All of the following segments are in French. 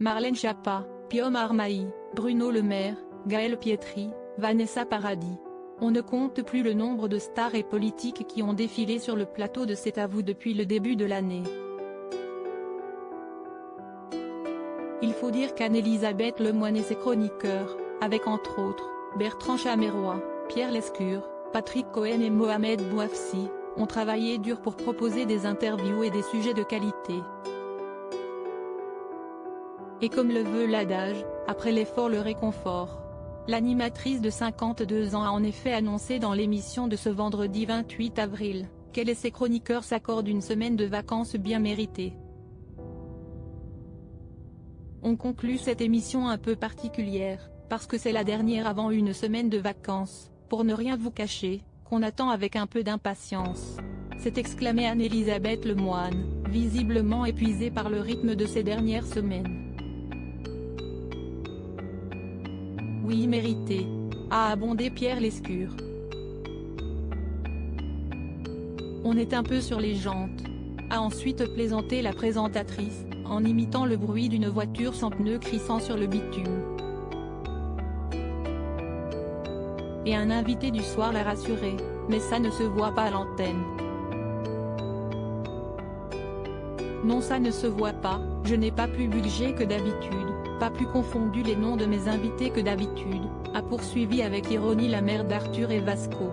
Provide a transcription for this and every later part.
Marlène Schiappa, Pio Marmaille, Bruno Le Maire, Gaël Pietri, Vanessa Paradis. On ne compte plus le nombre de stars et politiques qui ont défilé sur le plateau de C'est à vous depuis le début de l'année. Il faut dire qu'Anne-Elisabeth Lemoine et ses chroniqueurs, avec entre autres, Bertrand Chameroy, Pierre Lescure, Patrick Cohen et Mohamed Bouafsi, ont travaillé dur pour proposer des interviews et des sujets de qualité. Et comme le veut l'adage, après l'effort le réconfort. L'animatrice de 52 ans a en effet annoncé dans l'émission de ce vendredi 28 avril, qu'elle et ses chroniqueurs s'accordent une semaine de vacances bien méritée. On conclut cette émission un peu particulière, parce que c'est la dernière avant une semaine de vacances, pour ne rien vous cacher, qu'on attend avec un peu d'impatience. S'est exclamée Anne-Elisabeth Lemoine, visiblement épuisée par le rythme de ces dernières semaines. Oui, mérité, a abondé Pierre Lescure. On est un peu sur les jantes, a ensuite plaisanté la présentatrice, en imitant le bruit d'une voiture sans pneus crissant sur le bitume. Et un invité du soir l'a rassuré, mais ça ne se voit pas à l'antenne. Non, ça ne se voit pas, je n'ai pas plus budget que d'habitude, pas plus confondu les noms de mes invités que d'habitude, a poursuivi avec ironie la mère d'Arthur et Vasco.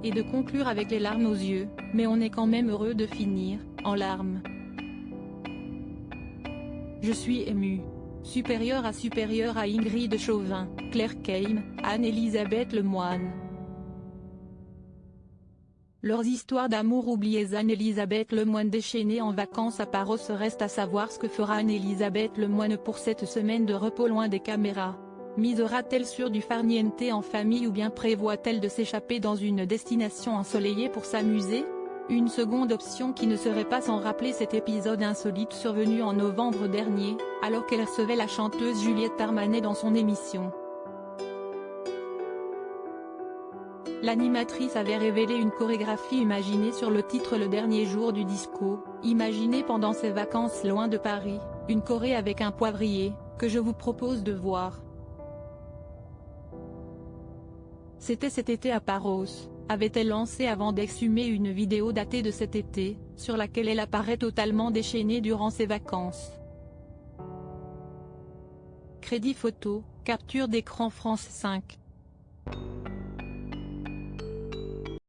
Et de conclure avec les larmes aux yeux, mais on est quand même heureux de finir, en larmes. Je suis émue. Supérieure à Ingrid Chauvin, Claire Keim, Anne-Elisabeth Lemoine. Leurs histoires d'amour oubliées. Anne-Elisabeth Lemoine déchaînée en vacances à Paros. Reste à savoir ce que fera Anne-Elisabeth Lemoine pour cette semaine de repos loin des caméras. Misera-t-elle sur du farniente en famille ou bien prévoit-elle de s'échapper dans une destination ensoleillée pour s'amuser? Une seconde option qui ne serait pas sans rappeler cet épisode insolite survenu en novembre dernier, alors qu'elle recevait la chanteuse Juliette Armanet dans son émission. L'animatrice avait révélé une chorégraphie imaginée sur le titre Le dernier jour du disco, imaginée pendant ses vacances loin de Paris, une choré avec un poivrier, que je vous propose de voir. C'était cet été à Paros, avait-elle lancé avant d'exhumer une vidéo datée de cet été, sur laquelle elle apparaît totalement déchaînée durant ses vacances. Crédit photo, capture d'écran France 5.